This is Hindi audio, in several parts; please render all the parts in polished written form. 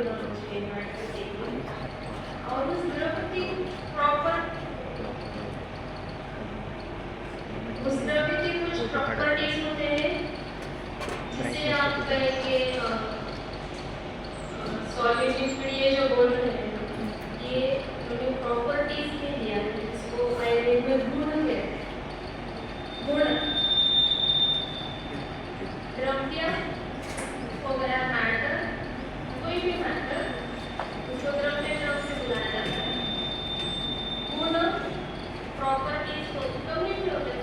terminology in marketing. और उस द्रव्य प्रॉपर उस द्रव्य के कुछ प्रॉपर्टीज होते हैं जिसे आप कहेंगे सॉलिड लिक्विड, ये जो बोल रहे हैं ये उन्हें प्रॉपर्टीज के दिया है, इसको आयुर्वेद में गुण कहते हैं। गुण द्रव्य हो गया मैटर, कोई भी मैटर उसको द्रव्य नाम से बुलाया जाता है। गुण प्रॉपर्टीज को कभी भी होते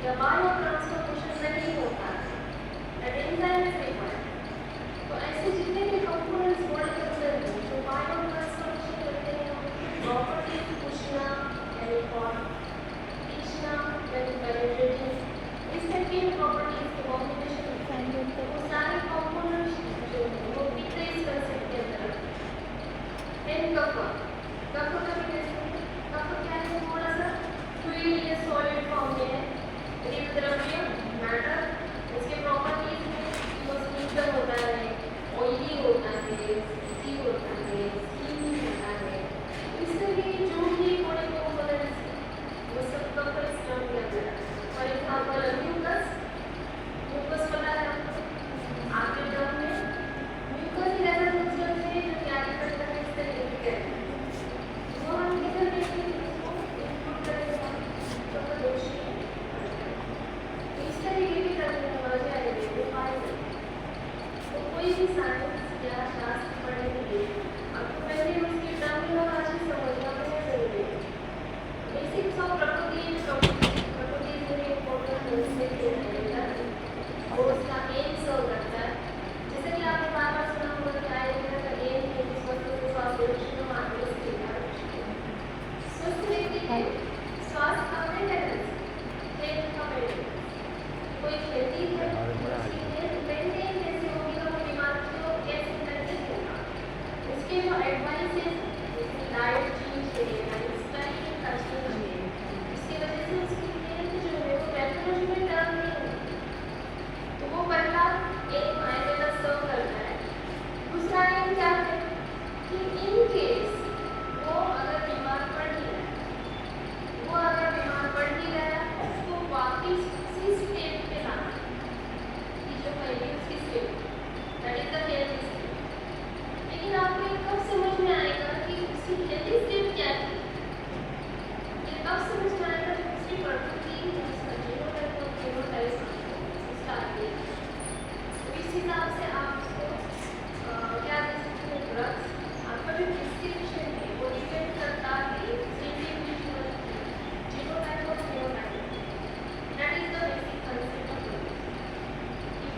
तो बायो ट्रांसफॉर्मेशन नहीं होता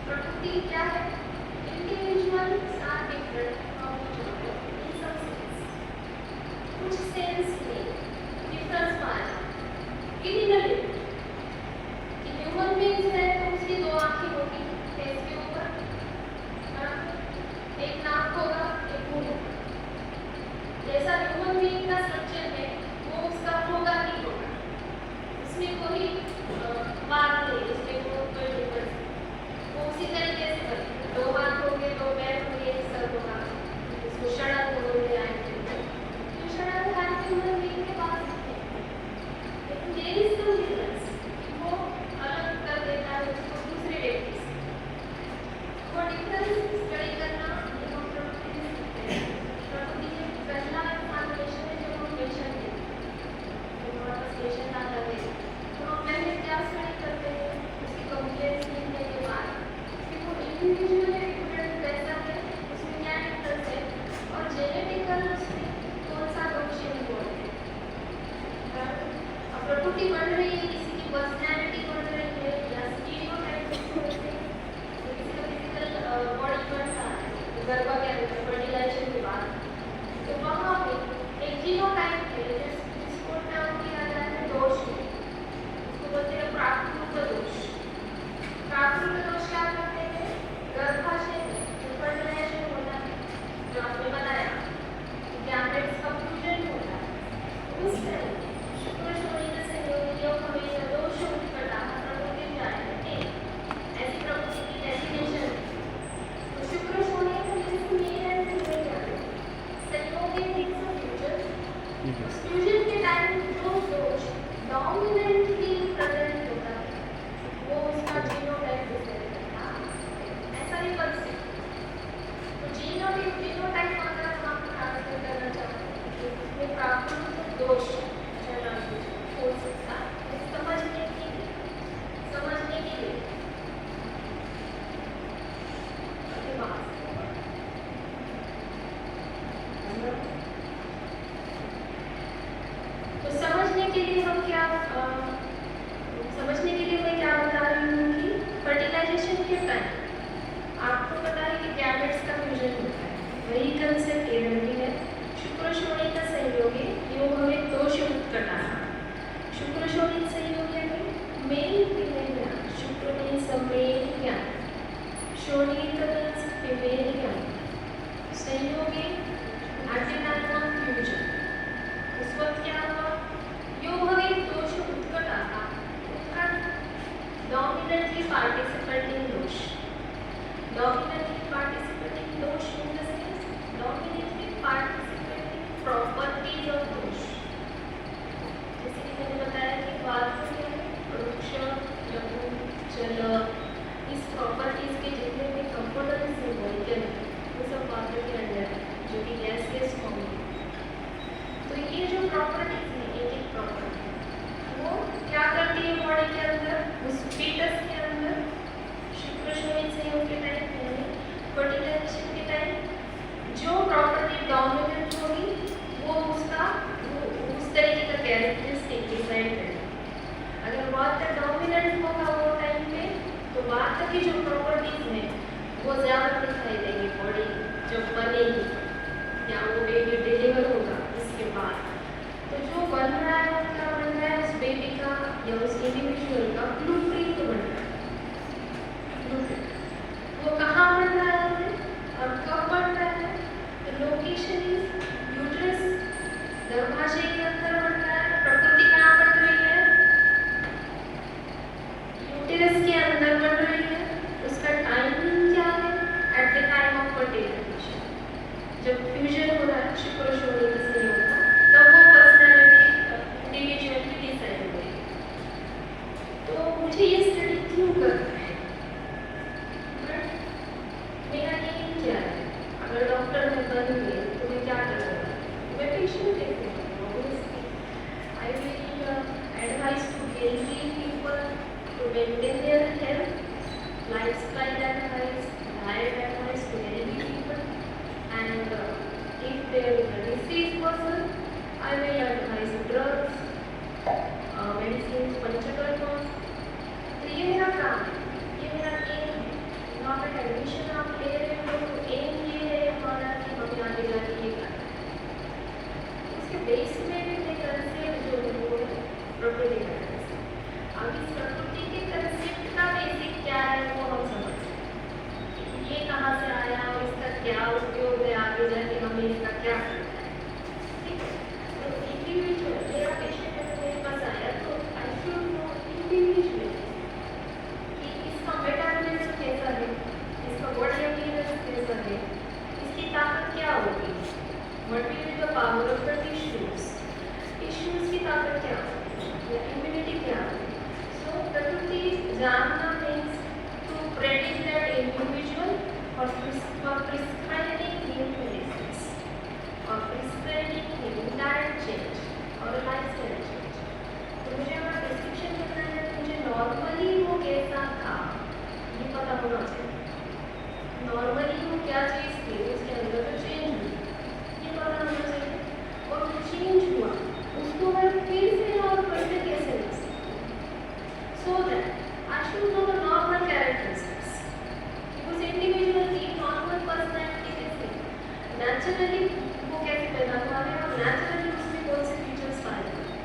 प्रकृति क्या है? Individuals are different from each other in some sense. कुछ सेंस में डिफरेंस पाया इन द लिमिट कि ह्यूमन बीइंग्स है तो उसकी दो आंखें होगी फेस के ऊपर, एक नाक होगा, एक मुंह होगा। जैसा ह्यूमन बीइंग का स्ट्रक्चर है वो उसका होगा नहीं होगा, उसमें कोई बात नहीं, उसमें कोई डिफरेंस वो उसी तरीके से बने। दो हाथ होंगे, दो पैर होंगे, सर होगा, उसको षडंग बोलते हैं। तो षडंग हर ह्यूमन बीइंग के पास है, लेकिन देयर इज सम डिफरेंस, वो अलग कर देता है उसको दूसरे व्यक्ति से। वो डिफरेंस स्टडी करना ये हम प्रकृति में सीखते हैं। प्रकृति के पहला एक्सप्लेनेशन है जब हम नेचर के नेचर आता है तो हम पहले क्या स्टडी करते हैं, उसकी कंप्लेंट्स लिखने के बाद कि वो इंडिविजुअल डिफरेंट कैसा है, उसमें क्या डिफरेंस है और जेनेटिकल उसमें कौन सा दोष इन्वॉल्व है। अब प्रकृति बढ़ रही है, किसी की पर्सनैलिटी बढ़ रही है या स्टीरियोटाइप होते हैं, किसी का फिजिकल बॉडी बढ़ता है गर्भ के अंदर फर्टिलाइजेशन के बाद, तो वहाँ पे एक जीनोटाइप है जिसको टर्म किया जाता है दोष, उसको बोलते हैं प्राकृत दोष। प्राकृत दोष क्या करते हैं? गर्भाशय में जो फर्टिलाइजेशन होता है, जो आपने बताया गैमेट्स का फ्यूजन होता है, उस टाइम शुक्र शोणित संयोग हमेशा दोष करता है प्रकृति में आया है। ऐसी प्रकृति की डेफिनेशन तो शुक्र शोणित जैसे मेल एंड फीमेल संयोग फ्यूजन के टाइम जो दोष डोमिनेंटली प्रेजेंट होता है वो उसका जीनोटाइप डिसाइड करता है। ऐसा ही कंसेप्ट तो जीनोटाइप अगर हम ट्रांसलेट करना चाहते हैं तो उसमें प्राकृतिक दोष हो सकता है समझने के लिए तो समझने के लिए हम क्या समझने के लिए मैं क्या बता रही हूँ कि फर्टिलाइजेशन के टाइम आपको पता है कि गैमेट्स का फ्यूजन होता है, वही कंसेप्ट इधर भी है। शुक्र शोणित संयोगी योग हमें दोष उत्कटा, शुक्र शोणित संयोगी में मेल फीमेल ज्ञान, शुक्र मीन्स मेल ज्ञान, शोणित मीन्स फीमेल ज्ञान, संयोगी at the time of fusion उस वक्त क्या हुआ, योग हमें दोष उत्कट आता, उत्कट डोमिनेंटली पार्टिसिपेटिंग दोष, डोमिनेंटली पार्टिसिपेटिंग दोष in the sense dominantly participating properties of दोष। जैसे कि मैंने बताया कि वास्तु क्या है, वृक्ष, लघु, जल, इस प्रॉपर्टीज के जितने भी कंपोनेंट्स हैं मॉलिक्यूल वो सब वास्तु के अंदर है, जो कि गैस फॉर्म में। तो ये जो प्रॉपर्टीज है एक प्रॉपर्टी वो क्या करती है बॉडी के अंदर, उस फीटस के अंदर शुक्र शोणित संयोग के टाइम यानी फर्टिलाइजेशन के टाइम जो प्रॉपर्टी डोमिनेंट होगी वो उसका उस तरीके का कैरेक्टरिस्टिक डिसाइड करेगी। अगर वात डोमिनेंट होगा वो टाइम पे तो वात की जो प्रॉपर्टीज हैं वो ज़्यादा दिखाई देंगी बॉडी जब बनेगी या वो बेबी डिलीवर होगा इसके बाद। तो जो बन रहा है वो क्या बन रहा है, उस बेबी का या उस इंडिविजुअल का ब्लूप्रिंट बन रहा है। ब्लूप्रिंट वो कहाँ बन रहा है और कब बन रहा है, तो लोकेशन इज यूट्रस, गर्भाशय के अंदर बन रहा है। प्रकृति कहाँ बन रही है, यूट्रस के अंदर बन रही है। उसका टाइमिंग क्या है, at the time of fertilization जब फ्यूजन हो रहा है शुक्र शोणित संयोग का, तब वो पर्सनैलिटी इंडिविजुअल की डिसाइड हो गई। तो मुझे ये स्टडी क्यों करना है, मेरा एम क्या है, अगर डॉक्टर में बन गए तो मैं क्या करूँगा, मैं पेशेंट देखती हूँ। I will advice to healthy people to maintain their health, lifestyle advice, diet advice to healthy people. And if there is a diseased person, I will advise drugs, medicines, panchakarma. तो ये मेरा काम है, ये मेरा एम है। एडमिशन आप ले रहे हो तो एम ये है हमारा कि हमें आगे जाके ये करना है, उसके बेस में भी मैं कंसेप्ट जो है वो प्रॉपर्टी का कंसेप्ट। अब इस प्रॉपर्टी के कंसेप्ट का बेसिक क्या है वो हम समझते, ये कहाँ से आया और इसका क्या उपयोग है, आगे जाके हमें इसका क्या करना है, ठीक है। तो इंडिविजुअल मेरा पेशेंट मेरे पास आया तो आई शुड नो इंडिविजुअल कि इसका मेटाबॉलिज्म कैसा है, इसका बॉडी अपीयरेंस कैसा है, इसकी ताकत क्या होगी, what will be the power of the tissues, tissues की ताकत क्या होगी या इम्यूनिटी क्या होगी। सो प्रकृति जानना means to predict that individual और prescribing him medicines or prescribing him diet change और lifestyle change। तो मुझे अगर प्रिस्क्रिप्शन करना है तो मुझे नॉर्मली वो कैसा था ये पता होना चाहिए, नॉर्मली वो क्या चीज़ थी उसके अंदर जो चेंज हुई ये पता होना चाहिए, और जो चेंज हुआ उसको मैं फिर से नॉर्मल में कैसे ला सकती, so that I should know the normal characteristics. उस इंडिविजुअल की नॉर्मल पर्सनैलिटी कैसे नेचुरली वो कैसे पैदा हुआ है और नेचुरली उसमें कौन से फीचर्स पाए जाते हैं।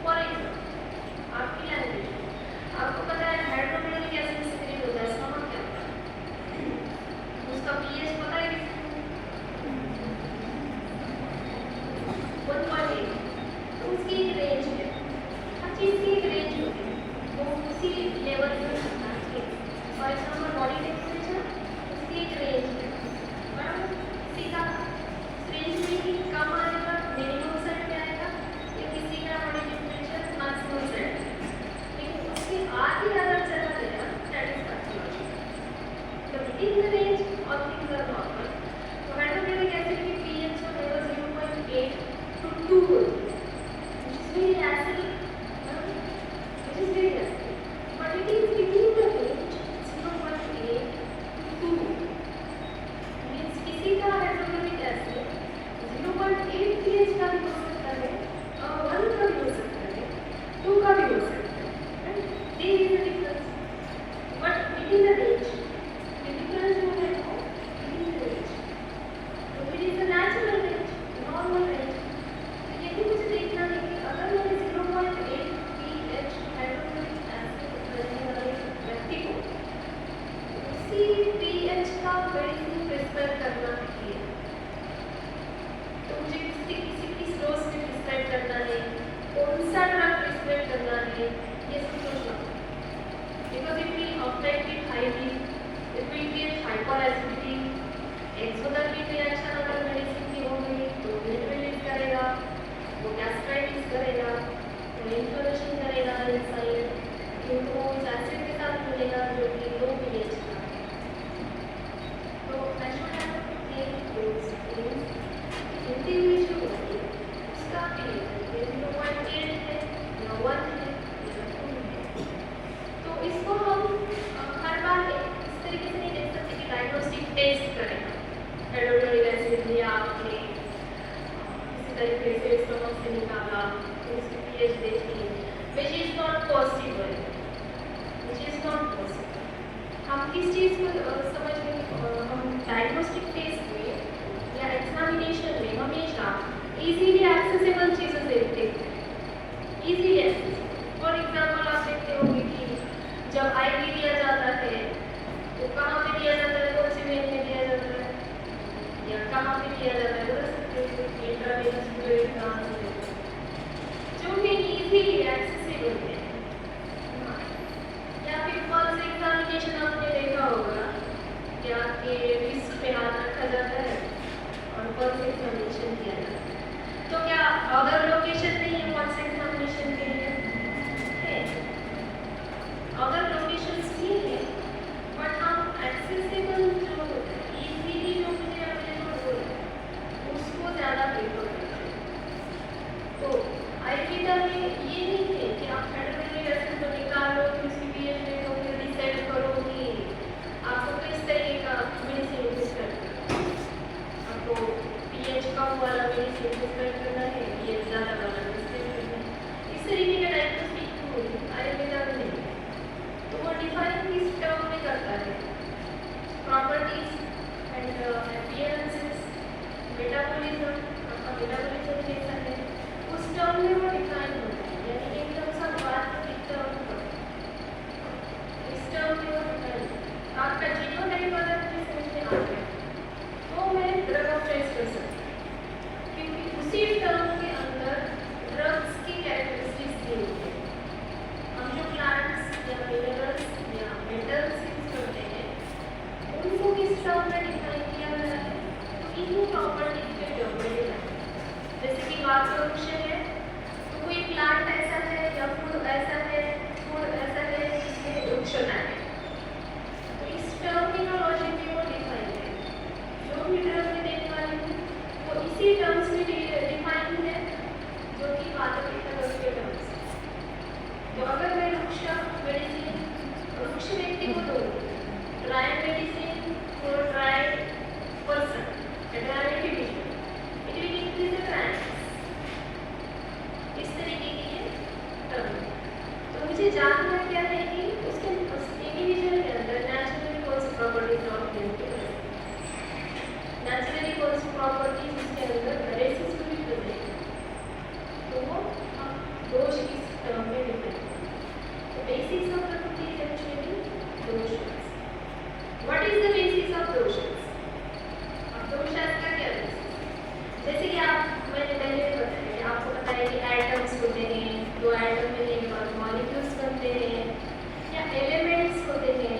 फॉर एग्जाम्पल आपकी लैंग्वेज, आपको पता है हाइड्रोक्लोरिक एसिड सिक्रेट होता है, इसका मतलब क्या होता है, उसका पीएच पता है किसको, 1.8, तो उसकी एक रेंज है, हर चीज़ की एक रेंज होती है, वो उसी लेवल पे होता है। फॉर एग्जाम्पल बॉडी टेम्परेचर उसकी एक रेंज है, बराबर, सीधा रेंज में ही कम आएगा मिनिमम सेट में आएगा, या किसी का बॉडी टेम्परेचर मैक्सिमम सेट है, लेकिन उसके आगे अगर चला गया दैट इज पैथोलॉजी। तो in the range all things are normal. तो हाइड्रोक्लोरिक एसिड की पीएच जो है वो 0.8 to 2 होती है, which is very acidic, which is very acidic, but it is within the range 0.8 to 2, means किसी का हाइड्रोक्लोरिक एसिड 0.8 pH का भी हो सकता है और 1 का भी हो सकता है, 2 का भी हो सकता है, right? There is a difference, but within the range, the difference जो है वो within the range, तो it is a natural range, normal range। तो ये भी मुझे देखना है कि अगर मैंने 0.8 pH हाइड्रोक्लोरिक एसिड रहने वाले व्यक्ति को उसी pH का मेडिसिन प्रिस्क्राइब करना है, तो मुझे किस डोज में प्रिस्क्राइब करना है, कौन सा ड्रग प्रिस्क्राइब करना है, ये सब सोचना, because it will affect it highly, it will give hyper acidity, exothermic reaction अगर मेडिसिन की होगी तो ब्लड रिलीज करेगा, वो गैस्ट्राइटिस करेगा, वो इन्फ्लेमेशन करेगा इनसाइड, क्योंकि वो इस एसिड के साथ मिलेगा जो कि लो पीएच का है। तो I should have to take those things, individual उसका पीएच 0.8 है या 1 है या 2 है। तो इसको हम हर बार इस तरीके से नहीं देख सकते कि डायग्नोस्टिक टेस्ट करें, हाइड्रोक्लोरिक एसिड लिया आपने किसी तरीके से स्टमक से निकाला तो उसकी पीएच देखी, which is not possible, which is not possible। हम किस चीज़ को समझ में, हम डायग्नोस्टिक टेस्ट में या एग्जामिनेशन में हमेशा इजीली एक्सेसिबल चीज़ें देखते हैं, इजीली एक्सेसिबल। फॉर एग्जाम्पल आप देखते होंगे कि जब आईवी दिया जाता है तो कहाँ पे दिया जाता है, कौन सी वेन में दिया जाता है या कहाँ पे दिया जाता है, बता सकते हो, इंट्रावेनस फ्लूइड कहाँ से देते हैं, जो कि इजीली एक्सेसिबल है। या फिर फर्स्ट एग्जामिनेशन आपने देखा होगा आ गया तो मैं ड्रग ऑफ चॉइस कर सकती हूँ, क्योंकि उसी टर्म के अंदर ड्रग्स की कैरेक्टरिस्टिक्स दी होती है। हम जो प्लांट्स या मिनरल्स या मेटल्स यूज करते हैं उनको किस टर्म में डिफाइन किया गया है, तो इन्हीं प्रॉपर्टीज के टर्म में डिफाइन। जैसे कि बात वृक्ष है तो कोई प्लांट ऐसा है या फूड ऐसा है जिसमें वृक्ष है, तो इस टर्मिनोलॉजी में वो डिफाइन है। जो भी टर्म में देख पा रही हूँ वो इसी टर्म्स में डिफाइन है जो कि वातपित्त के टर्म्स। तो अगर मैं वृक्ष मेडिसिन वृक्ष व्यक्ति को दूँ, dry medicine for dry person, dry individual, it will increase the price. इस तरीके की ये टर्म है। तो मुझे जानना क्या है कि उसके इंडिविजुअल के अंदर नेचुरली कौन सी प्रॉपर्टीज और नेचुरली कौन सी प्रॉपर्टीज उसके अंदर रेसिस को भी प्रेजेंट है, तो वो हम दोष इस टर्म में डिफाइन करें। तो basis of prakriti is actually doshas. What is the basis of doshas? अब दोषास का क्या बेसिस? जैसे कि मैंने पहले बताया कि आपको पता है कि एटम्स होते हैं, दो एटम मिलने के बाद मॉलिक्यूल्स बनते हैं, या एलिमेंट्स होते हैं,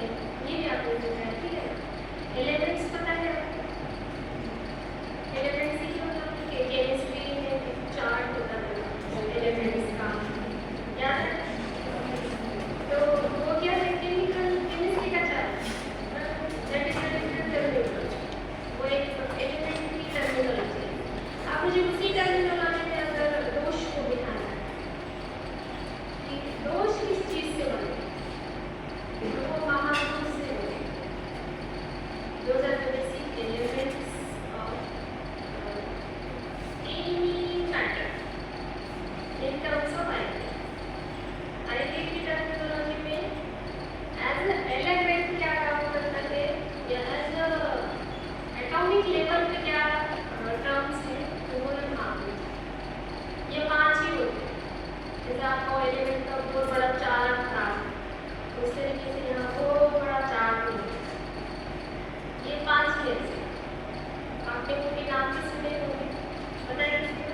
ये भी आपको पता है, ठीक है। एलिमेंट्स पता है, एलिमेंट्स ही होता है, केमिस्ट्री में चार्ट होता है एलिमेंट्स का, याद है? तो वो क्या है, केमिस्ट्री का chart, that is the different terminology. वो एक एलिमेंट की टर्मिनोलॉजी है। आप मुझे उसी टर्मिनोलॉजी में अगर दोष को बिठाना है कि दोष किस चीज से बने, तो वो महाभूत से बने। Those are the basic elements of any matter in terms of identity. Identity terminology में as an element क्या काम करता है या as a atomic level पे क्या terms है, तो वो है महाभूत। ये पांच ही होते हैं। जैसे आपको एलिमेंट का बहुत बड़ा चार्ट था, उस तरीके से यहाँ बहुत बड़ा चार्ट होता है। ये पांच ही ऐसे आपने कोई नाम से सुने होंगे, पता है किसको?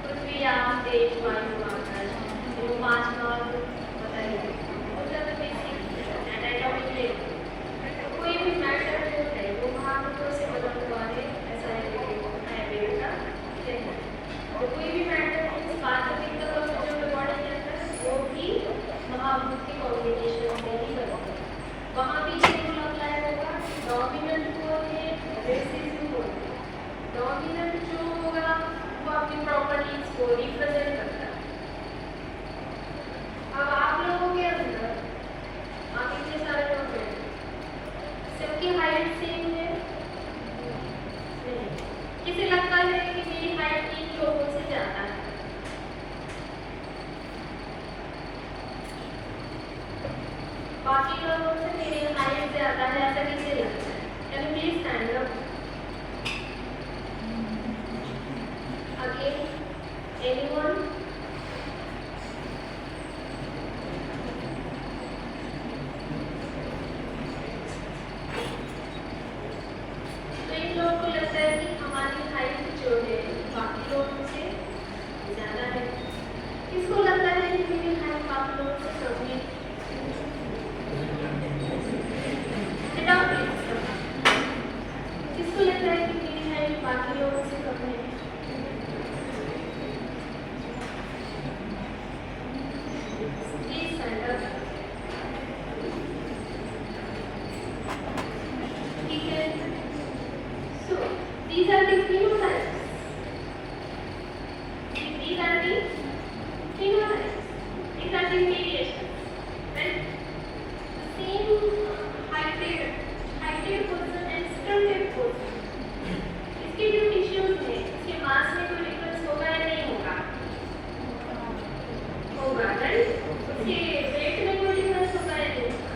पृथ्वी, आप, तेज, वायु, आकाश, वो पांच भाग बताइए। मतलब बेसिक एटॉमिक लेवल कोई भी मैटर जो है वो महाभूतों से बना हुआ है, ऐसा है बेटा। तो कोई भी मैटर इस वास्तविक जो बॉडी के अंदर वो भी महाभूत के कॉम्बिनेशन से ही बनता है। वहाँ भी ये रूल अप्लाई होगा, डोमिनेंट को है, रेसिस को है। डोमिनेंट जो होगा वो अपनी प्रॉपर्टीज को रिप्रेजेंट करता है। अब आप लोगों के अंदर आप इतने सारे लोग हैं, सबकी हाइट सेम है? नहीं। किसे लगता है कि मेरी हाइट इन लोगों से ज़्यादा है? बाकी लोगों से मेरी हाइट ज़्यादा है, ऐसा किसे लगता है? Can you please stand up? Again, anyone? तो इन लोगों को लगता है कि हमारी हाइट जो है बाकी लोगों से ज़्यादा है। किसको लगता है कि मेरी हाइट बाकी लोगों से कम है? किसको लगता है कि मेरी हाइट बाकी लोगों से कम है? Please stand up. ठीक है। So these are the phenotypes. These are the phenotypes. These are the variations. When same heighted person and stunted person, इसके जो टिश्यूज हैं, इसके मास में कोई डिफरेंस होगा या नहीं होगा? होगा, राइट? उसके वेट में कोई डिफरेंस होगा या नहीं होगा?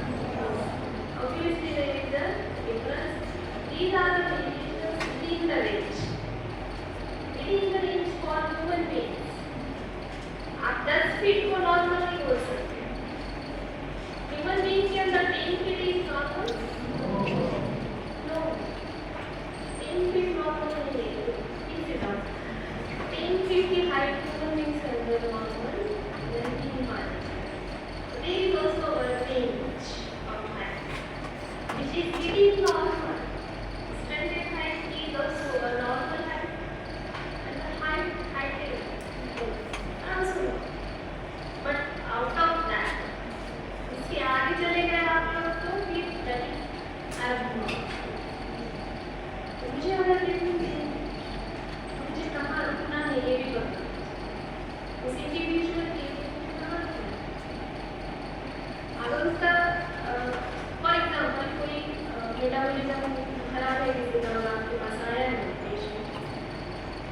Obviously there is a difference. These are the variations in the range. which is within normal. Standard height is also a normal height, and the height is also normal. But out of that, इसके आगे चले गए आप लोग तो फिर that is abnormal. तो मुझे अगर देखूँगी मुझे कहाँ रुकना है ये भी बताओ. उस इंडिविजुअल के कहाँ रुकना है. अगर उसका फॉर एग्जाम्पल कोई मेटाबॉलिज्म खराब है किसी का और आपके पास आया है पेशेंट,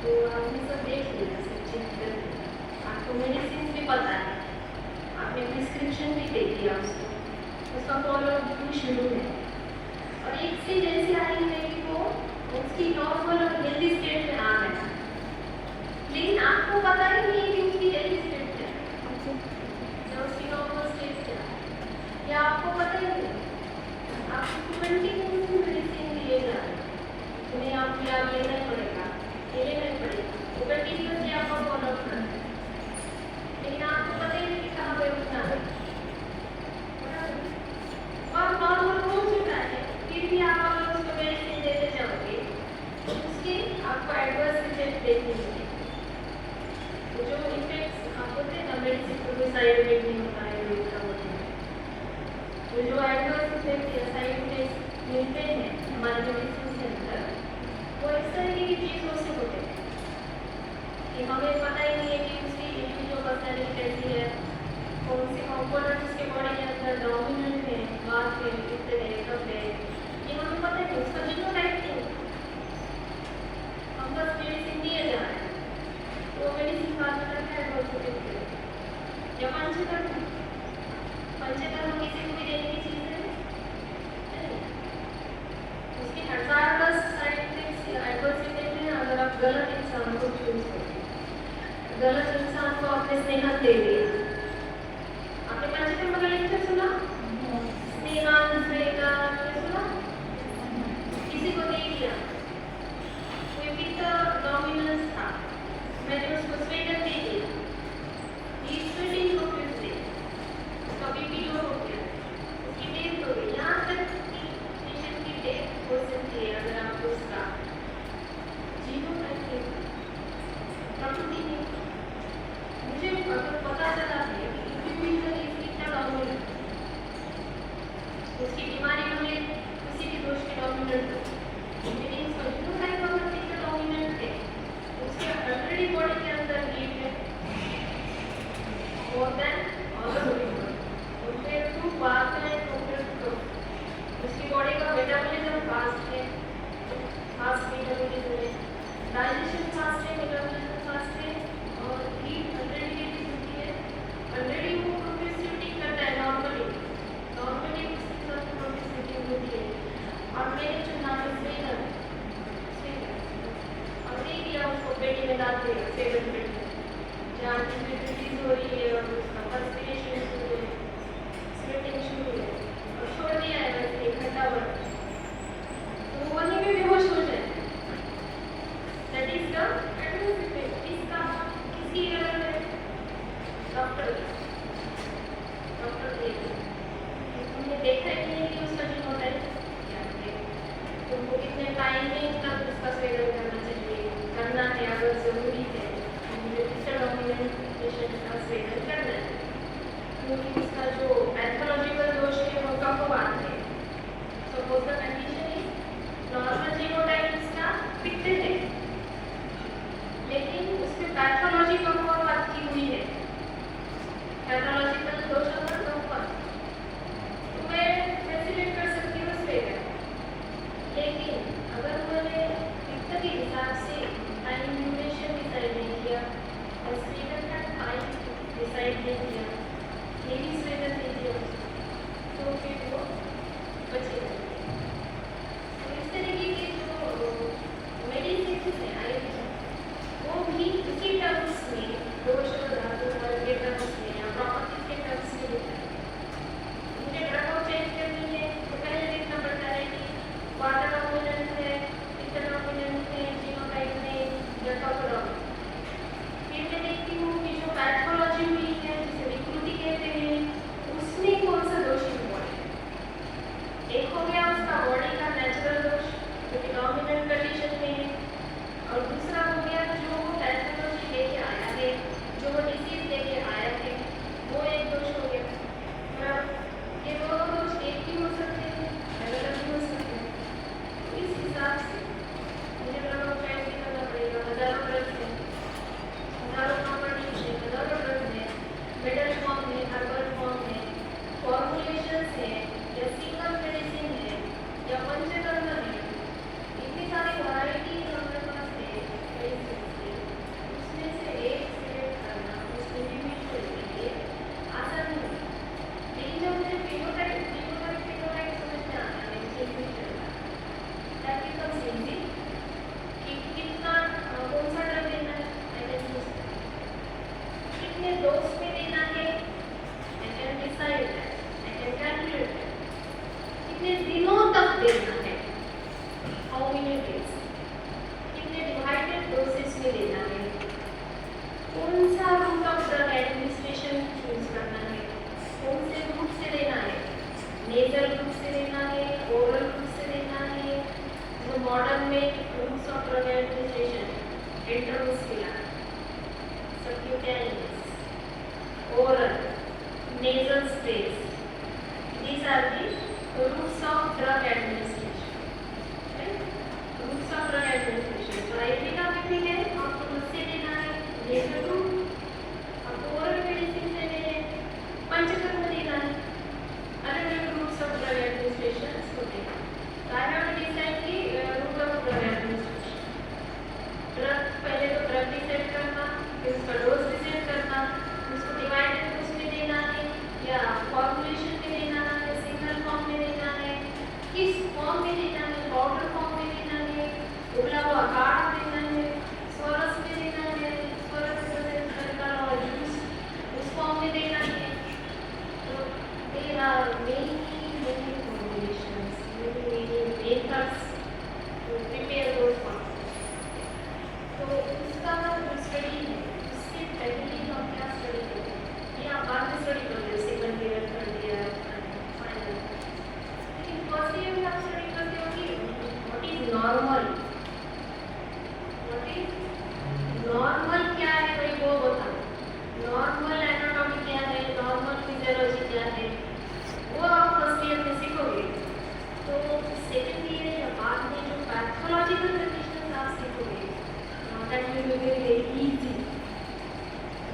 तो आपने सब देख लिया, सब चेक कर लिया, आपको मेडिसिन भी पता है, आपने प्रिस्क्रिप्शन भी दे दिया उसको, उसका फॉलो अप शुरू है और एक से जैसे आई है कि वो उसकी नॉर्मल और हेल्दी स्टेट में आ गया, लेकिन आपको पता ही नहीं है कि उसकी हेल्दी स्टेट क्या है या उसकी नॉर्मल स्टेट क्या है, या आपको पता ही नहीं. आपको कंटिन्यूस मेडिसिन दिए जा रहे हैं, उन्हें आपको याद लेना ही पड़ेगा, लेना ही पड़ेगा, वो कंटिन्यूसली आपको फॉलो अप करना है, लेकिन आपको पता ही नहीं कि कहाँ पे रुकना है. और नॉर्मल हो चुका है, फिर भी आप अगर उसको मेडिसिन देते जाओगे तो उसके आपको एडवर्स इफेक्ट देखने मिलेंगे. तो जो इफेक्ट्स आप होते हैं ना, मेडिसिन को कोई साइड इफेक्ट नहीं होता है, इसका होता है तो जो एडवर्स इफेक्ट या साइड इफेक्ट्स मिलते हैं हमारे मेडिसिन के अंदर, वो इस तरीके की चीज़ों से होते हैं कि हमें पता ही नहीं है कि उसकी इंडिविजुअल पर्सनैलिटी कैसी है, कौन से कंपोनेंट्स उसके बॉडी के अंदर डोमिनेंट है, बात है, कितने है, कब है, ये हमें पता नहीं. उसका जीनोटाइप नहीं होता, हम बस मेडिसिन दिए जा रहे हैं, वो मेडिसिन बाद में करके एडवर्स इफेक्ट करेगा. या पंचकर्म किसी को भी देने की चीज़ है नहीं, उसके 1000+ साइड इफेक्ट्स या एडवर्स इफेक्ट हैं अगर आप गलत इंसान को चूज करें, गलत इंसान को आपने स्नेहा दे दिया. आपने पंचकर्म का लेक्चर सुना? स्नेहान स्नेहा सुना? किसी को दे दिया, कोई पिता डोमिनेंस था, मैंने उसको स्वेदन दे दिया, स्वेटिंग को फिर से उसका बीपी लो हो गया, उसकी डेथ हो गई. यहाँ तक कि पेशेंट की डेथ हो सकती है अगर आप उसका जीनोटाइप प्रकृति में. मुझे अगर पता चला है कि इंडिविजुअल कितना डोमिनेंट, उसकी बीमारी में किसी भी दोष के डोमिनेंट हो, लेकिन उसका जीनोटाइप अगर कितना डोमिनेंट है, उसके ऑलरेडी बॉडी के अंदर हीट है more than other people. Compared to bath and compared to उसकी बॉडी का मेटाबॉलिज्म फास्ट है, फास्ट मेटाबॉलिज्म है, डाइजेशन फास्ट है, मेटाबॉलिज्म फास्ट है और हीट ऑलरेडी होती है, ऑलरेडी वो प्रोग्रेसिविटी करता है नॉर्मली उसके साथ प्रोग्रेसिविटी होती है. और मैंने चुना स्वेदन और दे दिया उसको पेटी में डाल दिया, स्वेदन पेटी जहाँ डिजिज हो रही है और उसका पर्सपिरेशन शुरू है, स्वेटिंग शुरू है और छोड़ दिया है वैसे इकट्ठा बन, तो वहीं में बेहोश हो जाए. That is the adverse effect. इसका किसकी एरर है? डॉक्टर तुमने देखा ही नहीं कि उसका जीनोटाइप क्या है, तुमको कितने टाइम में तक उसका स्वेदन करना चाहिए, करना है अगर जरूरी है, डोमिनेंट पेशेंट का स्वेदन करना है, क्योंकि जो कि डोमिनेंट कंडीशन में है। और दूसरा हो गया जो वो पैथोलॉजी लेके आया है, जो वो डिसीज लेके आया है, वो एक दोष हो गया। बराबर, ये दोनों दोष एक ही हो सकते हैं, अलग अलग भी हो सकते हैं। तो इस हिसाब से मुझे ड्रग चॉइस भी करना पड़ेगा। हजारों ड्रग्स हैं, हजारों प्रॉपर्टीज हैं, हजारों ड्रग्स हैं, मेटल फॉर्म में, हर्बल फॉर्म में, फॉर्मुलेशंस है या सिंगल मेडिसिन है या पंचकर्म है, इतनी सारी वैरायटीज हमारे पास है कई चीज़ की। उसमें से एक सिलेक्ट करना उस इंडिविजुअल के लिए आसान नहीं है। लेकिन जब मुझे फिनोटाइप समझ में आता है, इंडिविजुअल का, दैट बिकम्स इजी कि कितना कौन सा ड्रग लेना है, आई कैन चूज कितने डोज में देना है, I can decide that, I can calculate that, कितने दिनों तक देना है, हाउ मेनी डेज, कितने डिवाइडेड डोसेस में देना है, कौन सा route of drug administration choose करना है, कौन से रूट से देना है, नेजल रूट से देना है, ओरल रूट से देना है, जो मॉडर्न में routes of drug administration intramuscular, subcutaneous, oral, nasal sprays, these are the routes of drug administration, right? Routes of drug administration, तो आयुर्वेदा में भी है, आपको उससे देना है, nasal route, आपको oral medicine से देना है, पंचकर्म देना है, अलग अलग routes of drug administration होते हैं। तो I have to decide कि route of drug administration, drug पहले तो ड्रग डिसाइड करना, फिर उसका डोज डिसाइड करना, उसको डिवाइडेड डोज में देना है या फॉर्मुलेशन में देना है या सिंगल फॉर्म में देना है, किस फॉर्म में देना है, पाउडर फॉर्म में देना है, उबला हुआ काढ़ा देना है, स्वरस में देना है, स्वरस का जूस उस फॉर्म में देना है। तो there are many formulations, many methods to prepare dose forms. तो उसका जो स्टडी है, उसके पहले हम क्या स्टडी करते हैं, ये आप बाद में स्टडी करते हो, second year, third year, final. लेकिन फर्स्ट ईयर में आप स्टडी करते हो कि what is normal, what is normal क्या है भाई वो बताओ, नॉर्मल एनाटॉमी क्या है, नॉर्मल फिजियोलॉजी क्या है, वो आप फर्स्ट ईयर में सीखोगे। तो सेकंड ईयर या बाद में जो पैथोलॉजिकल कंडीशन आप सीखोगे, that will be very easy,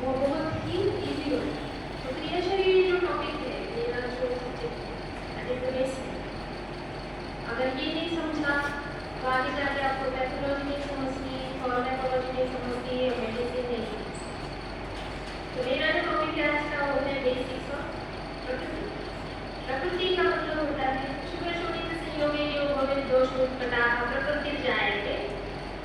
वो बहुत ही easy होगा। तो क्रियाशरीर जो टॉपिक है, मेरा जो सब्जेक्ट है, that is the basic। अगर ये नहीं समझा तो आगे जाके आपको पैथोलॉजी नहीं समझनी, फार्माकोलॉजी नहीं समझनी, मेडिसिन नहीं समझनी। तो मेरा जो टॉपिक है आज का वो है बेसिक्स ऑफ प्रकृति। प्रकृति का मतलब होता है शुक्र शोणित संयोगे योग भवे दोष उत्पटाः प्रकृति जायते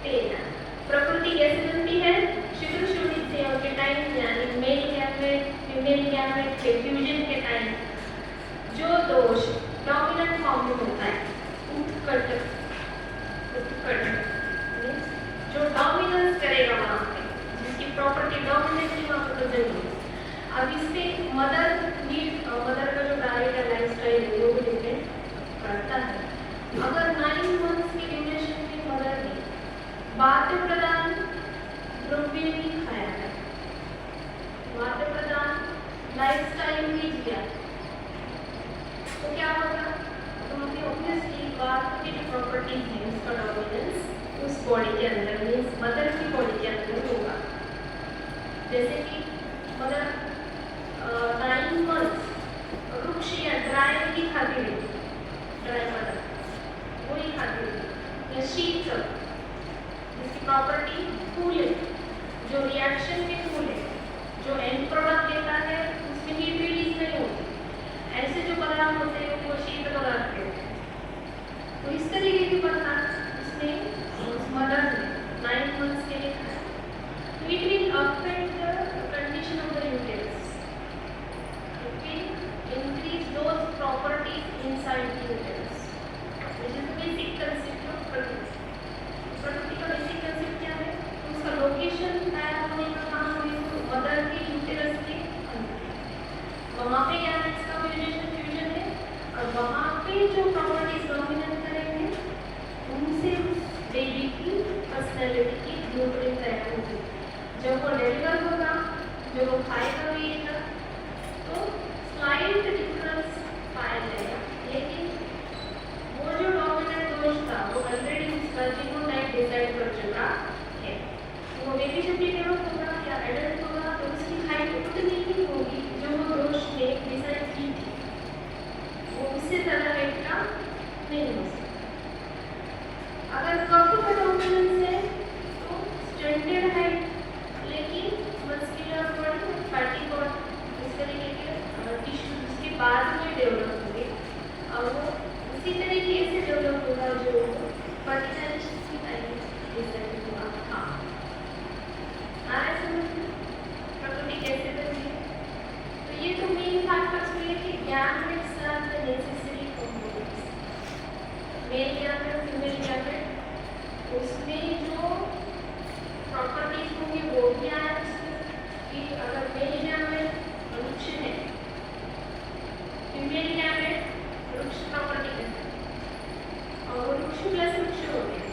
तेना। प्रकृति कैसे बनती है, शुक्र शोणित संयोग के टाइम, यानी मेल गैमेट फीमेल गैमेट के फ्यूजन के टाइम जो दोष डोमिनेंट फॉर्म में होता है, उत्कट जो डोमिनेंस करेगा वहाँ पे, जिसकी प्रॉपर्टी डोमिनेटली वहाँ पे प्रेजेंट होगी। अब इससे मदर का जो डाइट या लाइफस्टाइल है वो भी डिपेंड करता है। अगर 9 मंथ्स की ड्यूरेशन में मदर ने वाद्य प्रदान द्रव्य नहीं खाया है, वाद्य प्रदान लाइफस्टाइल नहीं जिया, तो क्या होगा, तो हमें ऑब्वियसली वाद्य की जो प्रॉपर्टीज है उसका डोमिनेंस उस बॉडी के अंदर, मीन्स मदर की बॉडी के अंदर होगा। जैसे कि मदर 9 मंथ्स वृक्ष या ड्राई ही खाती रही, ड्राई मदर वो ही खाती रही, या शीतल जिसकी प्रॉपर्टी कूल है, जो रिएक्शन में कूल है, जो एंड प्रोडक्ट देता है उसमें हीट रिलीज नहीं होती, ऐसे जो पदार्थ होते हैं वो शीतल पदार्थ होते हैं। तो इस तरीके की पदार्थ उसने उस मदर ने 9 मंथ्स के लिए खाया। तो it will affect the condition of the uterus, it will increase those properties inside the uterus, which is the basic concept of प्रकृति। प्रकृति का बेसिक कंसेप्ट क्या है, तो उसका लोकेशन तय होने का कहाँ हुई, तो मदर के यूटेरस के अंदर, वहाँ पे क्या है, इसका फ्यूजन है, और वहाँ पे जो ऑलरेडी उसका जीनोटाइप डिसाइड कर चुका है। वो बेबी जब भी डेवलप होगा या एडल्ट होगा तो उसकी हाइट उतनी ही होगी जो वो रोज ने डिसाइड की थी, वो उससे ज़्यादा हाइट का नहीं हो सकता। अगर कॉपी डोमिनेंस है तो स्टैंडर्ड हाइट लेकिन मस्कुलर बॉडी फैटी बॉडी इस तरीके के टिश्यू उसके बाद में डेवलप होंगे और वो उसी तरीके से डेवलप होगा जो फर्टिलाइजेशन की टाइम डिसाइड हुआ था। प्रकृति कैसे बनती है? तो ये तो मेन फैक्टर्स हुए कि gametes are the necessary components. Male gamete female gamete उसमें जो प्रॉपर्टीज होंगी वो भी आया कि अगर मेल गैमेट वृक्ष है, फीमेल गैमेट वृक्ष प्रॉपर्टी है और वृक्ष प्लस वृक्ष हो गया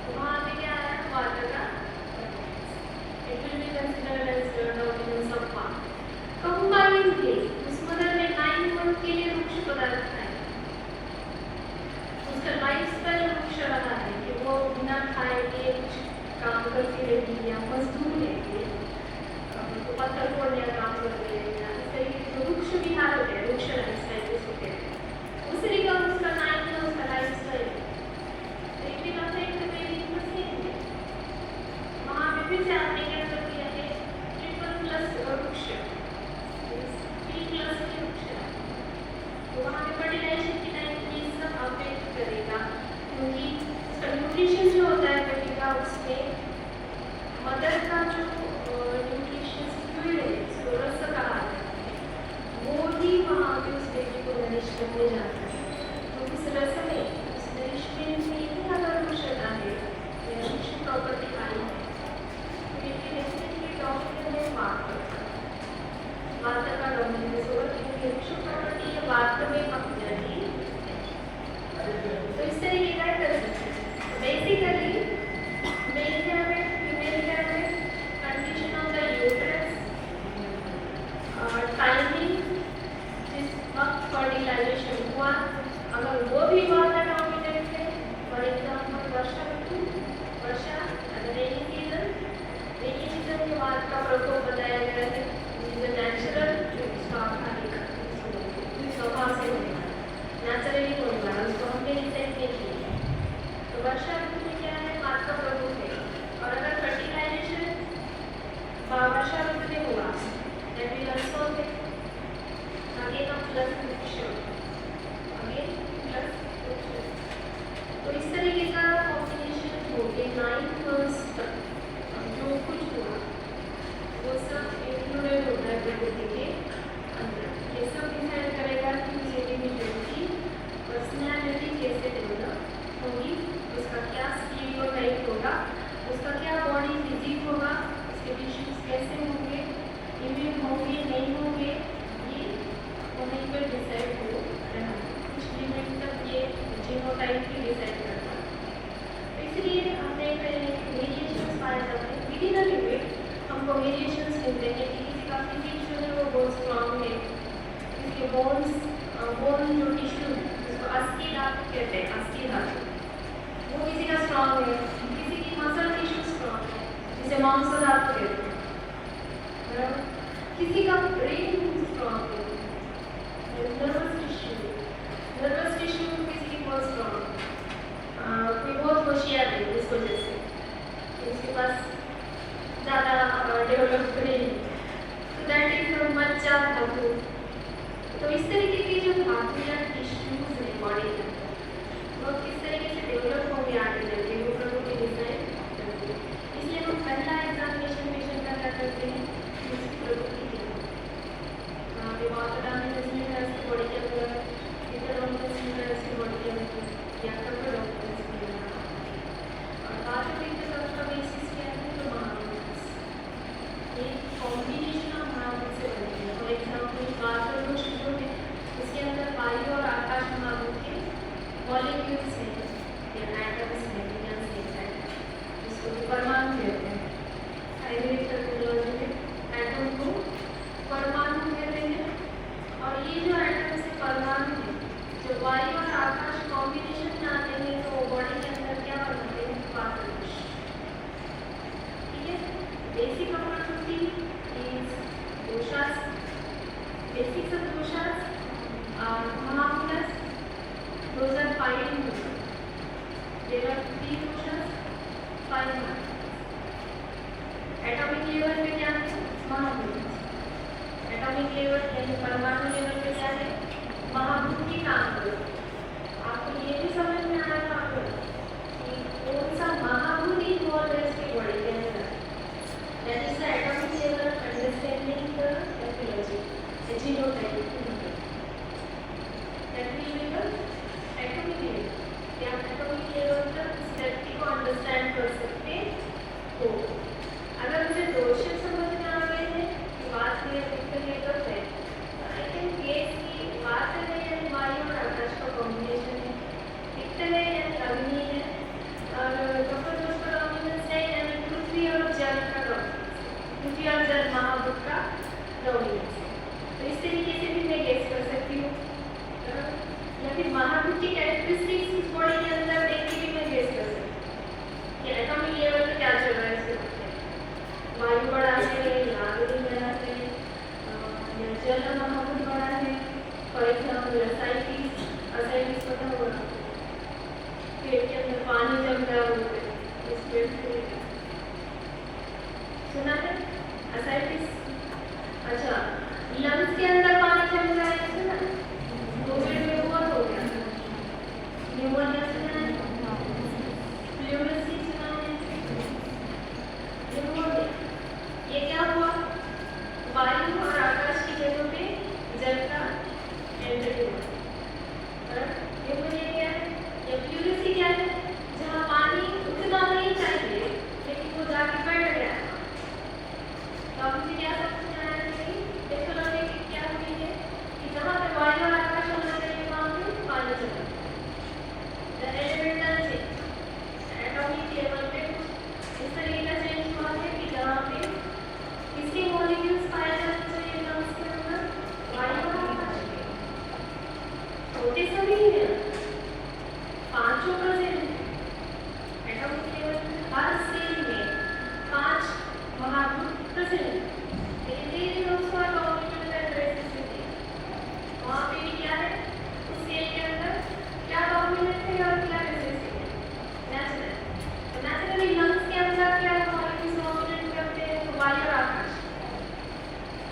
तो वहाँ पे क्या आया? वाटर का it will be considered as the dominance of one. Combinedly, उस मदर ने 9 मंथ के लिए वृक्ष पदार्थ खाए, उसका लाइफ स्टाइल वृक्ष रहा है कि वो बिना खाए के कुछ काम करती रहेगी या मजदूर रहेगी, तो पत्थर फोड़ने का काम करती रहेगी, इस तरीके से वृक्ष विहार होते हैं, वृक्ष लाइफ स्टाइल उसको कहते हैं। उस तरीके का उसका 9 मंथ का लाइफ स्टाइल तो it will affect the baby in the same way. वहाँ पे फिर से आपने क्या कर दिया है? ट्रिपल प्लस वृक्ष, 3 प्लस के वृक्ष, तो वहाँ पे फर्टिलाइजेशन की टाइम ये सब अफेक्ट करेगा क्योंकि उसका न्यूट्रिशन जो होता है बेबी का उसमें मदर का जो न्यूट्रिशन फ्लूइड है उसको रस कहा जाता है वो ही वहाँ पे उस बेबी को नरिश करने जाता है। तो उस रस में उस नरिशमेंट में ही अगर वृक्ष रहता है या वृक्ष प्रॉपर्टी आई है वाटर का डोमिनेंस होगा क्योंकि वृक्ष प्रॉपर्टी है वाटर में पक जाती है, तो इस तरीके का कर सकते हैं। Basically mail gamete female gamete condition of the uterus timing जिस वक्त फर्टिलाइजेशन हुआ अगर वो भी वाटर डोमिनेंट है, for example Varsha Ritu, Varsha rainy season के बाद का प्रकोप बताया गया है नेचुरल स्वभाव से होने वाला, नेचुरली होने वाला, उसको हमने डिसाइड नहीं किया है। तो वर्षा ऋतु में क्या है? बाद का प्रकोप है और अगर फर्टिलाइजेशन वर्षा ऋतु में हुआ that will also again a plus वृक्ष, अगेन प्लस वृक्ष। तो इस तरीके का कॉम्बिनेशन हो गया 9 मंथ्स तक जो कुछ हुआ वो सब इंक्लूडेड होता है प्रकृति के अंदर। ये सब डिसाइड करेगा कि उस इंडिविजुअल की पर्सनैलिटी कैसे डेवलप होगी, उसका क्या स्टीरियोटाइप होगा, उसका क्या बॉडी फिजिक होगा, उसके टिश्यूज कैसे होंगे, इम्यून होंगे नहीं होंगे, ये वहीं पर डिसाइड हो रहा है। कुछ लिमिट तक ये जीनोटाइप भी डिसाइड करता है। इसलिए हमने वेरिएशंस पाए जाते हैं विदिन अ लिमिट, हमको वेरिएशंस मिलते हैं कि किसी का फिजिक जो है वो बहुत स्ट्रॉन्ग है, किसी के बोन जो टिश्यू जिसको अस्थि धातु कहते हैं, अस्थि धातु वो किसी का स्ट्रॉन्ग है, किसी की मसल टिश्यू स्ट्रॉन्ग है जिसे मांस धातु कहते हैं, किसी का ब्रेन स्ट्रॉन्ग है, नर्वस टिश्यू किसी की बहुत स्ट्रॉन्ग है, कोई बहुत होशियार है इस वजह से उसके पास ज़्यादा डेवलप नहीं, तो दैट इज मज्जा धातु। तो इस तरीके की जो धातु या टिश्यूज है बॉडी के वो किस तरीके से डेवलप होंगे आगे चलके वो प्रकृति डिसाइड करती है। इसलिए हम पहला एग्जामिनेशन पेशेंट का क्या करते हैं उसकी प्रकृति की बॉडी के अंदर इसकी बॉडी के अंदर या और बाद में सबका बेसिस क्या है तो महाभूत, ये कॉम्बिनेशन ऑफ महाभूत से बनेगी। फॉर एग्जाम्पल बात करो जो है उसके अंदर वायु और आकाश महाभूत के मॉलिक्यूल्स हैं या एटम्स हैं या जिसको परमाणु कहते हैं। आयुर्वेद टर्मिनोलॉजी में एटम को परमाणु कहते हैं और ये जो एटम्स है परमाणु है, जब वायु और आकाश कॉम्बिनेशन में आते हैं तो बॉडी हमारे पास। एटॉमिक लेवल पे क्या है? महाभूत। एटॉमिक लेवल यानी परमाणु लेवल पे क्या है? महाभूत की काम करो। आपको ये भी समझ में आया था कि कौन सा महाभूत इन्वॉल्व है इसके बॉडी के अंदर। That is the atomic level of understanding the apiology, the genotype. That will be the atomic level. क्या एटॉमिक लेवल तक इस व्यक्ति को अंडरस्टैंड कर सकते हो। अगर मुझे क्वेश्चन समझ में आ गए हैं कि बात क्लियर लेकर है, तो आई कैन गेस की बात है यानी वायु और आकाश का कॉम्बिनेशन है, दिखते हैं यानी अग्नि है, और कपड़ों का डोमिनेंस है यानी पृथ्वी और जल का डोमिनेंस, पृथ्वी और जल महाभूत का डोमिनेंस है। तो इस तरीके से भी मैं गेस कर सकती हूँ, या फिर महाभूत की कैरेक्टरिस्टिक्स इस बॉडी के अंदर देख के भी मैं गेस कर सकती हूँ कि एटॉमिक लेवल पे क्या चल रहा है इसके बारे में। वायु बड़ा है या अग्नि बड़ा है या जल महाभूत बड़ा है। फॉर एग्जाम्पल असाइटिस पता होगा, पेट के अंदर पानी जम रहा होता है, इस पेट से सुना है असाइटिस। अच्छा, लंग्स के अंदर पानी जम रहा है, सुना? कोविड में हुआ हो गया, न्यूमोनिया सुना है, फ्लूरेंसी सुना है, न्यूमोनिया। ये क्या हुआ? वायु और आकाश की जगह पे जल का एंट्री हुआ। न्यूमोनिया क्या है? या फ्लूरेंसी क्या है? जहाँ पानी उतना नहीं चाहिए लेकिन वो जाके बैठ गया। तो अब मुझे क्या समझ में आया कि टेक्नोलॉजी की क्या हुई है कि जहाँ पे वायु और आकाश होना चाहिए वहाँ पे पानी चला। The elemental change atomic level पे इस तरीके का चेंज हुआ है कि जहाँ पे किसके मॉलिक्यूल्स पाए जाने चाहिए लंग्स के अंदर? वायु और आकाश के। छोटे सभी हैं, पांचों प्रेजेंट हैं एटॉमिक लेवल। हर सेल में 5 महाभूत प्रेजेंट, लेकिन धीरे उसका डोमिनेंट एड्रेस है। वहाँ पे भी क्या है? उस सेल के अंदर क्या डोमिनेंट है और क्या रेसिस्टेंट है? नेचुरल। तो नेचुरली लंग्स के अंदर क्या मॉलिक्यूल्स डोमिनेट करते हैं? तो वायु और आकाश।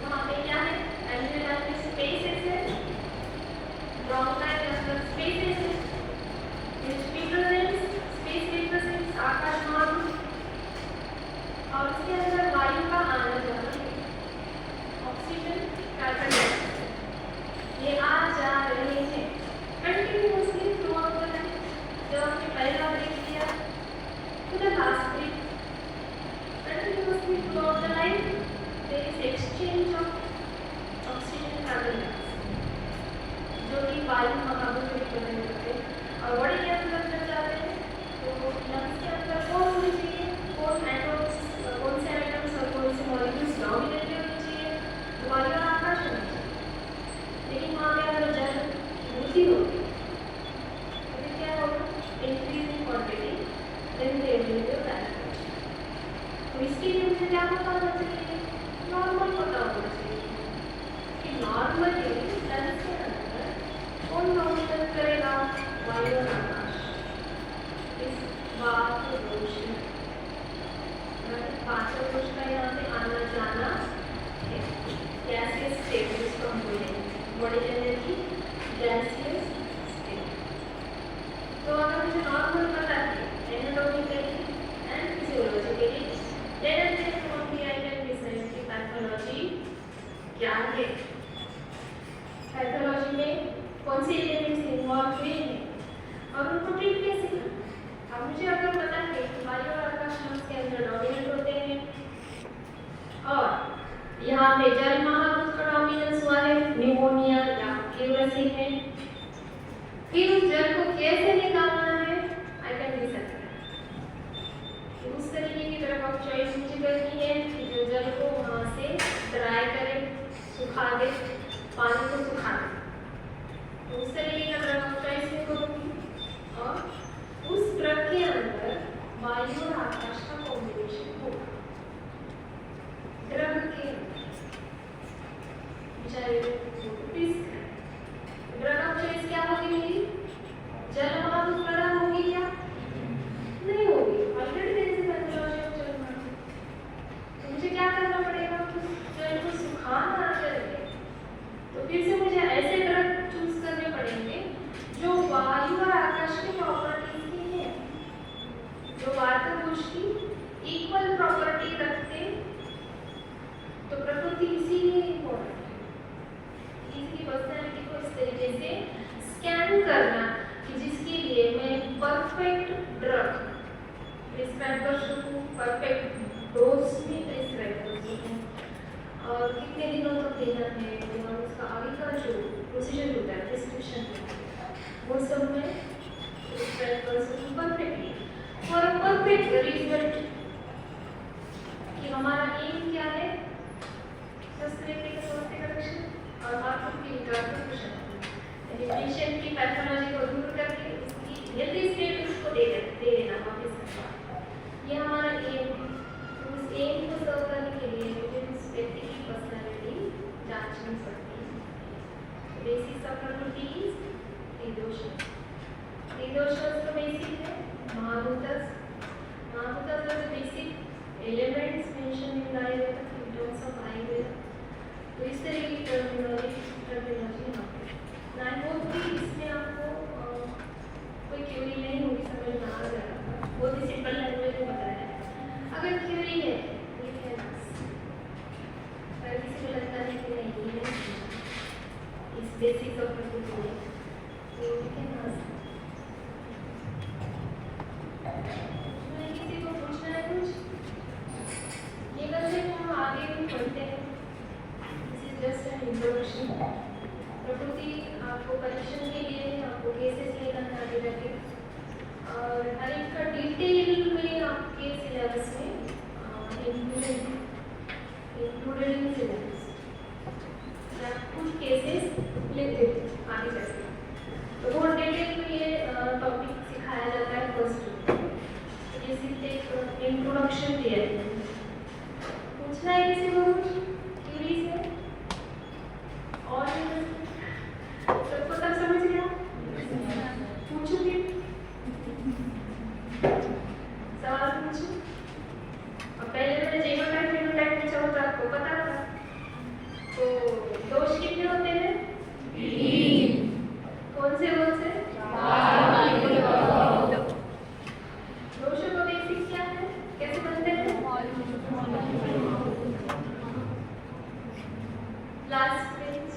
वहाँ पे क्या है? एल्वियोलारी स्पेसेस है, ब्रोंकाई के अंदर स्पेसेस है, which represents space represents आकाश महाभूत, और उसके अंदर वायु का आना जाना है, ऑक्सीजन, कार्बन डाइऑक्साइड, ये आ जा रहे हैं continuously throughout the life. जब हमने पहला ब्रेक लिया to the last break, continuously throughout the life there is exchange of oxygen, carbon dioxide, जो कि वायु महाभूत रिप्रेजेंट करते हैं। और बॉडी के अंदर जब जाते हैं तो लंग्स के अंदर कौन होनी चाहिए? कौन एटम्स, कौन से एटम्स और कौन से मॉलिक्यूल्स डोमिनेट होनी चाहिए? वायु और आकाश होना चाहिए। लेकिन वहाँ पे अगर जल वृद्धि होगी तो फिर क्या होगा? Increase in quantity, then there will be balance. तो इसके लिए मुझे क्या पता होना चाहिए? नॉर्मल पता होना चाहिए कि नॉर्मली लंग्स के अंदर कौन डोमिनेट करेगा? वायु और आकाश। इस बात को रोशनी, पांचों कोश का यहाँ पे आना जाना है। गैसियस स्टेट जिसको हम बोलेंगे, बॉडी के अंदर की गैसियस स्टेट। तो अगर मुझे नॉर्मल पता है anatomically and physiologically, then only I can decide कि पैथोलॉजी क्या है, पैथोलॉजी में कौन से एलिमेंट्स इन्वॉल्व हुए हैं और उनको ट्रीट कैसे करना। अब मुझे अगर पता है कि वायु और आकाश लंग्स के अंदर डोमिनेट होते हैं और यहाँ पे जल महाभूत का डोमिनेंस हुआ है, न्यूमोनिया या फ्लूरेंसी है, फिर उस जल को कैसे निकालना है आई कैन डिसाइड। उस तरीके की तरफ ऑफ चॉइस मुझे करनी है कि जो जल को वहाँ से ड्राई करे, सुखा दे, पानी को सुखा दे। उस तरीके का तरफ ऑफ चॉइस को डिस्क्राइब कर सकूँ, परफेक्ट डोज भी डिस्क्राइब कर सकूँ और कितने दिनों तक देना है और उसका आगे का जो प्रोसीजर होता है प्रिस्क्रिप्शन वो सब में डिस्क्राइब कर सकूँ perfectly for a perfect result कि हमारा एम क्या है स्वस्थ व्यक्ति का स्वास्थ्य का लक्षण और आउटपुट की विकास का लक्षण पेशेंट की पैथोलॉजी को दूर करके उसकी हेल्दी स्टेट उसको दे देना वापस। ये हमारा एम है। उस एम को सर्व करने के लिए मुझे उस व्यक्ति की पर्सनालिटी जांचनी पड़ती है। Basics of prakriti is tridosh. त्रिदोष का बेसिक है mahabhutas. Mahabhutas are the basic elements mention in Ayurveda in terms of Ayurveda. तो इस तरह की टर्मिनोलॉजी यहाँ पे आई होप कि इसमें आपको कोई क्यूरी नहीं होगी, समझ में आ जाएगा। बहुत ही सिंपल लैंग्वेज में बताया है। अगर क्यूरी है ये है अगर किसी को लगता है कि नहीं ये नहीं इस बेसिक ऑफ प्रकृति में तो यू कैन आस्क। किसी को पूछना है कुछ? ये कंसेप्ट हम आगे भी पढ़ते हैं। This is just an introduction. प्रकृति आपको परीक्षण के लिए आपको केसेस लेना है आगे जाके और हर एक का डिटेल में आपके सिलेबस में इंक्लूडेड इन सिलेबस कुछ केसेस लेते हैं आगे जाके तो बहुत डिटेल में ये टॉपिक सिखाया जाता है फर्स्ट में। ये सिर्फ एक इंट्रोडक्शन दिया है। पूछना है किसी को कुछ क्यूरीज है और सबको तब समझ गया? पूछोगे सवाल पूछो। और पहले मैंने जीनोटाइप फेनोटाइप पूछा होता आपको पता था। तो दोष कितने होते हैं? 3। कौन से? दोषों का बेसिक क्या है? कैसे बनते हैं? लास्ट पेज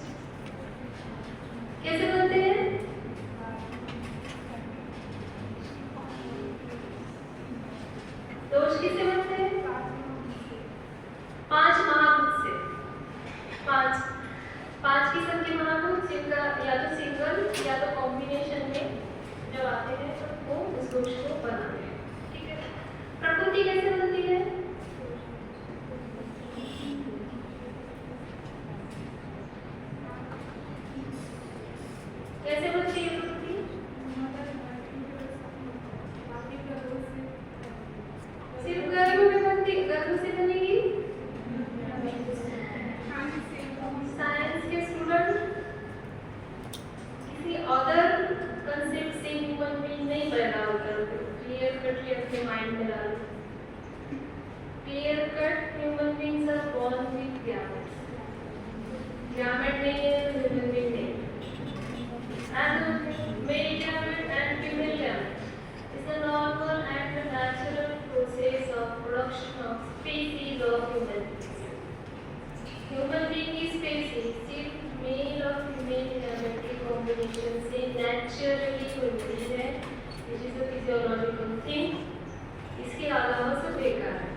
कैसे बनते हैं? दोष किससे बनते हैं? 5 महाभूत से। 5 किस्म के महाभूत जिनका या तो सिंगल या तो कॉम्बिनेशन में जब आते हैं तो वो उस दोष को बनाते हैं। ठीक है। प्रकृति कैसे बनती है? कैसे बनती है प्रकृति? सिर्फ गर्भ में बनती, गर्भ से बनेगी? साइंस के स्टूडेंट किसी अदर कंसेप्ट से ह्यूमन बीइंग नहीं पैदा होता है। क्लियर कटली अपने माइंड में डालो। Clear cut human beings are born with gametes. Gamete नहीं है तो ह्यूमन बीइंग नहीं। And male gamete and female gamete is a normal and a natural process of production of species of human beings. Human being is species सिर्फ male और female gamete की combination से naturally बनती है, which is a physiological thing. इसके अलावा सब बेकार है।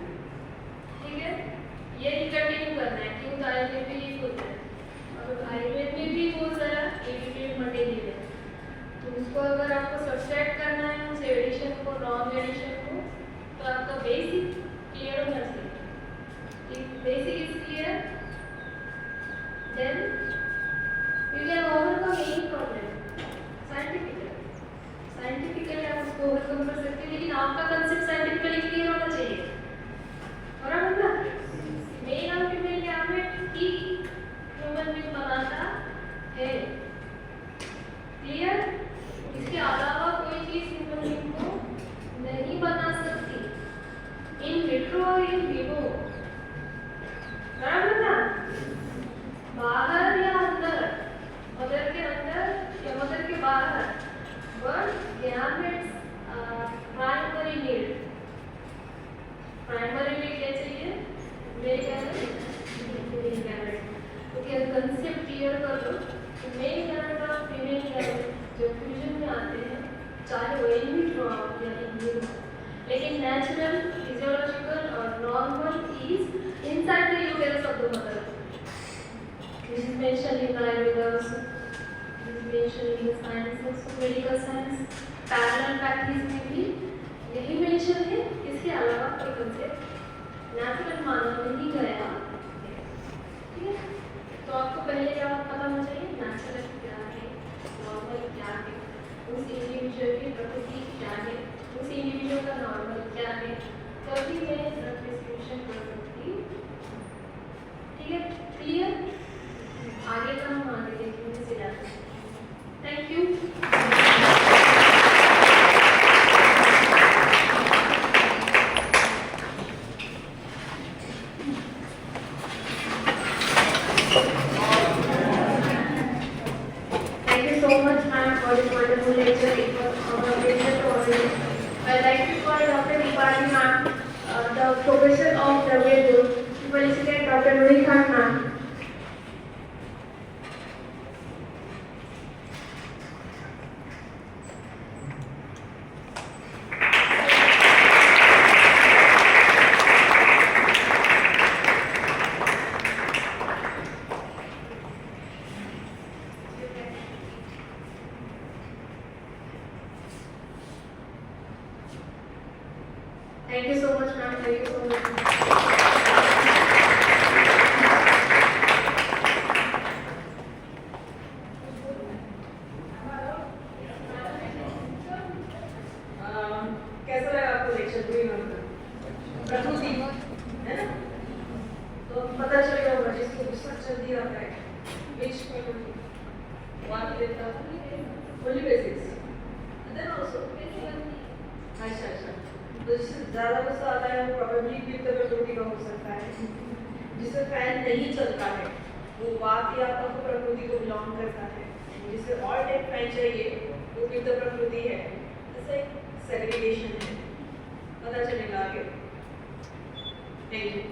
ठीक है? यही कंटिन्यू करना है क्योंकि आयुर्वेद में ये होता है और आयुर्वेद में भी बहुत सारा एडिटेड मटेरियल है। तो उसको अगर आपको सब्सट्रैक्ट करना है उस एडिशन को नॉन एडिशन को तो आपका बेसिक क्लियर होना चाहिए। If basic is clear then you can overcome any problem scientifically आप उसको ओवरकम कर सकते हैं। लेकिन आपका कंसेप्ट साइंटिफिकली क्लियर होना चाहिए। बराबर ना? मेल और फीमेल गैमेट ही ह्यूमन बीइंग बनाता है। क्लियर? इसके अलावा कोई चीज ह्यूमन बीइंग को नहीं बना सकती इन विट्रो और इन विवो। बराबर ना? बाहर या अंदर, मदर के अंदर या मदर के बाहर, बट गैमेट्स प्राइमरी नीड क्या चाहिए? Mail gamete, female gamete. Okay, concept clear कर लो। मेल गैमेट और फीमेल गैमेट जब फ्यूजन में आते हैं, चाहे वो इन विट्रो या इन विवो, लेकिन नेचुरल, फिजियोलॉजिकल और normal is inside the uterus of the mother. This is mentioned in Ayurveda, this is mentioned in the sciences of medical science. Parallel practice में भी यही मेंशन है. इसके अलावा कोई कंसेप्ट नेचुरल माना नहीं गया. ठीक है, तो आपको पहले क्या पता होना चाहिए, नेचुरल क्या है, नॉर्मल क्या है, उस इंडिविजुअल की प्रकृति क्या है, उस इंडिविजुअल का नॉर्मल क्या है, तभी मैं ड्रग प्रिस्क्रिप्शन कर सकती हूँ. ठीक है, क्लियर. आगे का हम आगे देखेंगे syllabus. Thank you. Thank you so much, ma'am, for this wonderful lecture. It was our pleasure to organize. I'd like to call Dr. Deepali ma'am, the professor of Dravidian, to felicitate Dr. Nuri Khan ma'am. Thank you so much, ma'am. Thank you so much. कैसा लगा आपको लेक्चर पूरी प्रकृति है ना? तो पता चल गया होगा जिसको स्ट्रक्चर दिया होता है which प्रकृति वन लेता ओनली बेसिक्स देन आल्सो अच्छा. तो जिससे ज़्यादा गुस्सा आता है वो प्रोबेबली पित्त प्रकृति का हो सकता है. जिससे फैन नहीं चलता है वो वात या कफ प्रकृति को बिलोंग करता है. जिससे ऑल टाइप फैन चाहिए वो पित्त प्रकृति है. ऐसा एक सेग्रीगेशन है, पता चलेगा आगे. Thank you.